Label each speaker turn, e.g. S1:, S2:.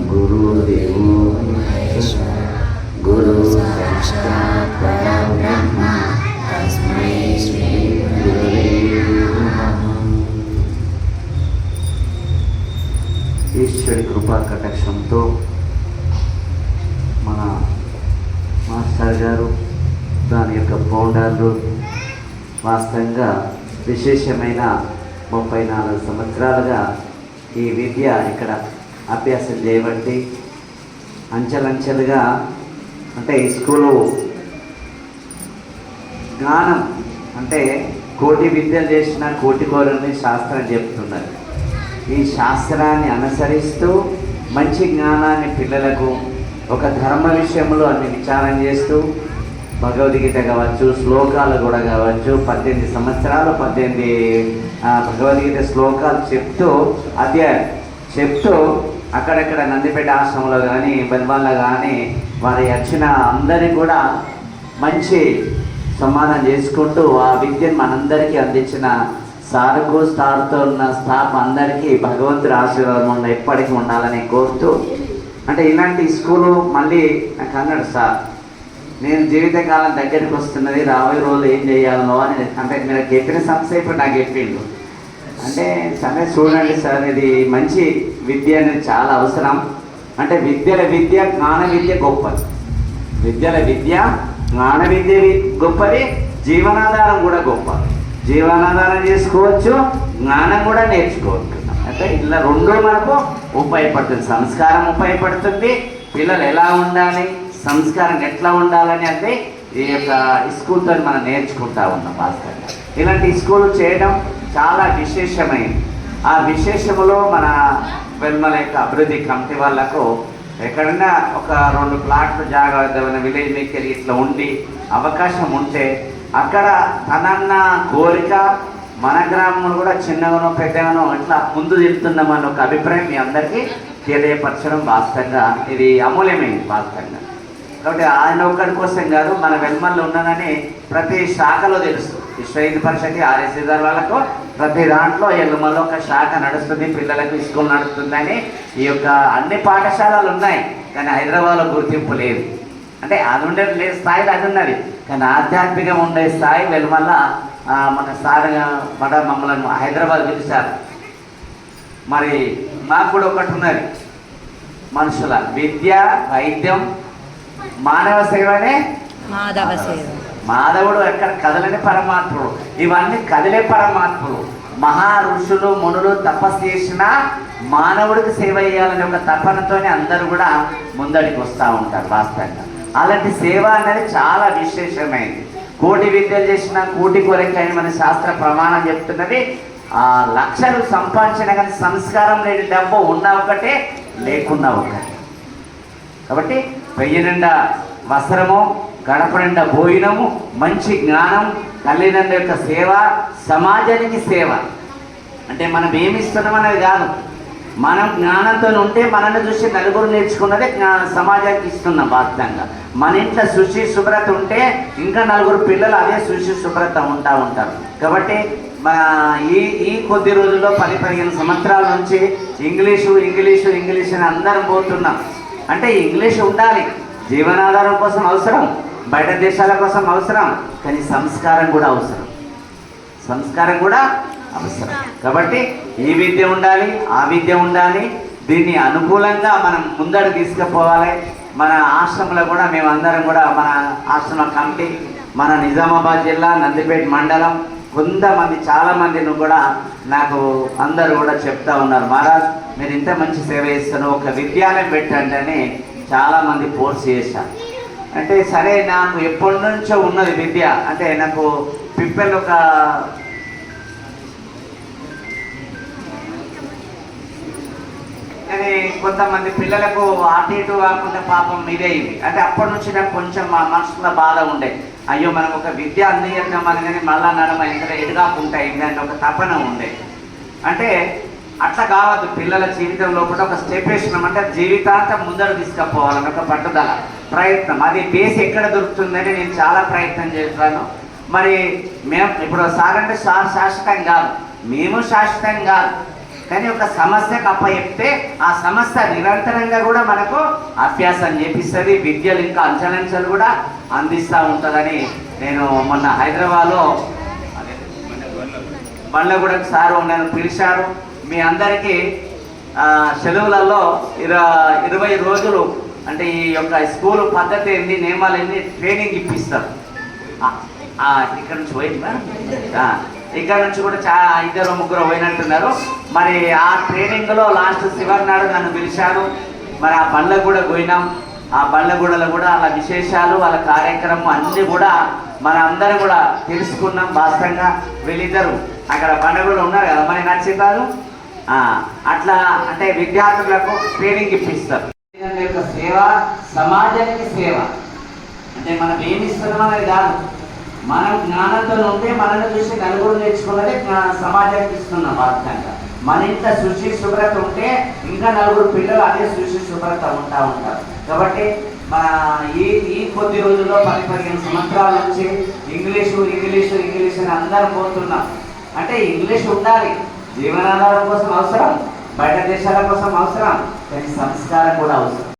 S1: गुरुदेवो महेश्वरः गुरु साक्षात् परब्रह्म तस्मै श्री गुरवे नमः। ఈశ్వరి కృపా కటాక్షంతో మన మాస్టర్ గారు దాని యొక్క ఫౌండర్లు వాస్తవంగా విశేషమైన 34 సంవత్సరాలుగా ఈ విద్య ఇక్కడ అభ్యాసం చేయబట్టి అంచెలంచెలుగా అంటే ఈ స్కూలు జ్ఞానం అంటే కోటి విద్యలు చేసిన కోటి కోరని శాస్త్రం చెప్తున్నారు. ఈ శాస్త్రాన్ని అనుసరిస్తూ మంచి జ్ఞానాన్ని పిల్లలకు ఒక ధర్మ విషయంలో అన్ని విచారం చేస్తూ భగవద్గీత కావచ్చు, శ్లోకాలు కూడా కావచ్చు, 18 సంవత్సరాలు 18 భగవద్గీత శ్లోకాలు చెప్తూ చెప్తూ అక్కడక్కడ నందిపేట ఆశ్రమంలో కానీ బెల్వాన్లో కానీ వారి వచ్చిన అందరినీ కూడా మంచి సమాధానం చేసుకుంటూ ఆ విద్యను మనందరికీ అందించిన సార్కు స్టార్తో ఉన్న స్టాఫ్ అందరికీ భగవంతుడి ఆశీర్వాదం ఎప్పటికీ ఉండాలని కోరుతూ, అంటే ఇలాంటి స్కూలు మళ్ళీ నాకు అన్నాడు సార్, నేను జీవితకాలం దగ్గరికి వస్తున్నది, రాబోయే రోజులు ఏం చేయాలో అని, అంటే మీరు చెప్పిన సమస్య ఇప్పుడు నాకు చెప్పిండు. అంటే సరే చూడండి సార్, ఇది మంచి విద్య అనేది చాలా అవసరం. అంటే విద్యల విద్య జ్ఞాన విద్య గొప్పది, విద్యల విద్య జ్ఞాన విద్య గొప్పది, జీవనాధారం కూడా గొప్పది. జీవనాధారం చేసుకోవచ్చు, జ్ఞానం కూడా నేర్చుకోవచ్చు. అంటే ఇలా రెండు మనకు ఉపయోగపడుతుంది. సంస్కారం ఉపయోగపడుతుంది, పిల్లలు ఎలా ఉండాలి, సంస్కారం ఎట్లా ఉండాలని అంటే ఈ యొక్క స్కూల్తో మనం నేర్చుకుంటా ఉన్నాం. వాస్తవంగా ఇలాంటి స్కూల్ చేయడం చాలా విశేషమైంది. ఆ విశేషములో మన వెల్మల యొక్క అభివృద్ధి కమిటీ వాళ్ళకు ఎక్కడన్నా ఒక 2 ప్లాట్లు జాగ్రత్త విలేజ్ మీకు ఇట్లా ఉండి అవకాశం ఉంటే అక్కడ తనన్న కోరిక మన గ్రామంలో కూడా చిన్నగానో పెద్దగానో ఇట్లా ముందు తిరుగుతున్నామని ఒక అభిప్రాయం మీ అందరికీ తెలియపరచడం వాస్తవంగా ఇది అమూల్యమైంది వాస్తవంగా. కాబట్టి ఆయన ఒక్కడి కోసం కాదు, మన వెల్మల్లో ఉన్నదని ప్రతి శాఖలో తెలుసు. విశ్వ హిందూ పరిషత్ ఆర్ఎస్సీ వాళ్ళకు ప్రతి దాంట్లో ఎల్లుమల్లో ఒక శాఖ నడుస్తుంది, పిల్లలకు స్కూల్ నడుస్తుందని. ఈ యొక్క అన్ని పాఠశాలలు ఉన్నాయి, కానీ హైదరాబాద్లో గుర్తింపు లేదు. అంటే అది ఉండే స్థాయిలో అది ఉన్నది, కానీ ఆధ్యాత్మికంగా ఉండే స్థాయి వెలుమల్ల మన సార్ మమ్మల్ని హైదరాబాద్ పిలిచారు. మరి మాకు కూడా ఒకటి ఉన్నది, మనుషుల విద్య, వైద్యం, మానవ సేవనే మాధవ సేవ. మాధవుడు ఎక్కడ కదలని పరమాత్ముడు, ఇవన్నీ కదిలే పరమాత్ముడు. మహా ఋషులు మునులు తపస్సు చేసిన మానవుడికి సేవ చేయాలని ఒక తపనతోనే అందరూ కూడా ముందడికి వస్తూ ఉంటారు. వాస్తవంగా అలాంటి సేవ అనేది చాలా విశేషమైంది. కోటి విద్యలు చేసిన కోటి కొరకైన మన శాస్త్ర ప్రమాణం చెప్తున్నది. ఆ లక్షలు సంపాదించిన కానీ సంస్కారం లేని డబ్బు ఉన్నా ఒకటే, లేకున్నా ఒకటే. కాబట్టి 1000 నిండా వస్త్రము, గడప నిండా భోజనము, మంచి జ్ఞానం, తల్లిదండ్రుల యొక్క సేవ, సమాజానికి సేవ. అంటే మనం ఏమి ఇస్తున్నాం అనేది కాదు, మనం జ్ఞానంతో ఉంటే మనల్ని చూసి నలుగురు నేర్చుకున్నదే సమాజానికి ఇస్తున్నాం. వాస్తవంగా మన ఇంట్లో శుచి శుభ్రత ఉంటే ఇంకా నలుగురు పిల్లలు అదే శుచి శుభ్రత ఉంటారు. కాబట్టి ఈ కొద్ది రోజుల్లో 10-15 సంవత్సరాల నుంచి ఇంగ్లీషు అని అందరం పోతున్నాం. అంటే ఇంగ్లీష్ ఉండాలి, జీవనాధారం కోసం అవసరం, బయట దేశాల కోసం అవసరం, కానీ సంస్కారం కూడా అవసరం. కాబట్టి ఈ విద్య ఉండాలి, ఆ విద్య ఉండాలి. దీన్ని అనుకూలంగా మనం ముందడు తీసుకుపోవాలి. మన ఆశ్రమంలో కూడా మేమందరం కూడా మన ఆశ్రమ కమిటీ, మన నిజామాబాద్ జిల్లా నందిపేట మండలం కొంతమంది చాలామందిని కూడా నాకు అందరూ కూడా చెప్తా ఉన్నారు, మహారాజ్ మీరు ఇంత మంచి సేవ చేస్తున్నారు, ఒక విద్యాలయం పెట్టండి అని చాలామంది ఫోర్స్ చేశారు. అంటే సరే, నాకు ఎప్పటి నుంచో ఉన్నది విద్య. అంటే నాకు పిప్పల్ ఒక కానీ కొంతమంది పిల్లలకు అటు ఇటు కాకుండా పాపం ఇదే ఇది. అంటే అప్పటి నుంచి నాకు కొంచెం మా మనసులో బాధ ఉండే, అయ్యో మనం ఒక విద్య అందించామని కానీ మళ్ళా నడమ ఎంత ఎదుగాకుంటాయి ఏంటంటే ఒక తపన ఉండే. అంటే అట్లా కావద్దు, పిల్లల జీవితం లోపల ఒక స్టెప్ వేసినాం అంటే జీవితాంతం ముందర తీసుకుపోవాలని ఒక పట్టుదల, ప్రయత్నం. అది బేస్ ఎక్కడ దొరుకుతుందని నేను చాలా ప్రయత్నం చేస్తాను. మరి మేము ఇప్పుడు సార్ అంటే సార్ శాశ్వతం కాదు, మేము శాశ్వతం కాదు. కానీ ఒక సమస్యకు అప్పచెప్తే ఆ సమస్య నిరంతరంగా కూడా మనకు అభ్యాసం చేపిస్తుంది, విద్యలు ఇంకా అంచలంచలు కూడా అందిస్తూ ఉంటుందని నేను మొన్న హైదరాబాద్లో బండ్లగూడెం సారు నన్ను పిలిచారు. మీ అందరికీ సెలవులలో 20 రోజులు అంటే ఈ యొక్క స్కూల్ పద్ధతి ఏంది, నియమాలు ఏంది ట్రైనింగ్ ఇప్పిస్తారు. ఇక్కడ నుంచి పోయిందా, ఇక్కడ నుంచి కూడా చాలా 2-3 పోయినట్టున్నారు. మరి ఆ ట్రైనింగ్లో లాస్ట్ శివర్ నాడు నన్ను పిలిచారు. మరి ఆ బండ్లగూడ పోయినాం. ఆ బండ్లగూడలో కూడా వాళ్ళ విశేషాలు, వాళ్ళ కార్యక్రమం అన్నీ కూడా మన అందరం కూడా తెలుసుకున్నాం. వాస్తవంగా వీళ్ళిద్దరు అక్కడ బండ్లగూడ ఉన్నారు కదా, మరి నచ్చిందారు అట్లా అంటే విద్యార్థులకు ట్రైనింగ్ ఇప్పిస్తారు. యొక్క సేవ సమాజానికి సేవ అంటే మనం ఏమి ఇస్తున్నాం అనేది కాదు, మనం జ్ఞానంతో ఉంటే మనల్ని చూసి నలుగురు నేర్చుకున్నదే సమాజానికి ఇస్తున్నాం. వాస్తవంగా మన ఇంట్లో శుచి శుభ్రత ఉంటే ఇంకా నలుగురు పిల్లలు అదే శుచి శుభ్రత ఉంటారు. కాబట్టి మన ఈ కొద్ది రోజుల్లో 10-15 సంవత్సరాల నుంచి ఇంగ్లీషు అని అందరం పోతున్నాం. అంటే ఇంగ్లీష్ ఉండాలి, జీవనాధారం కోసం అవసరం, బయట దేశాల కోసం అవసరం, కానీ సంస్కారం కూడా అవసరం.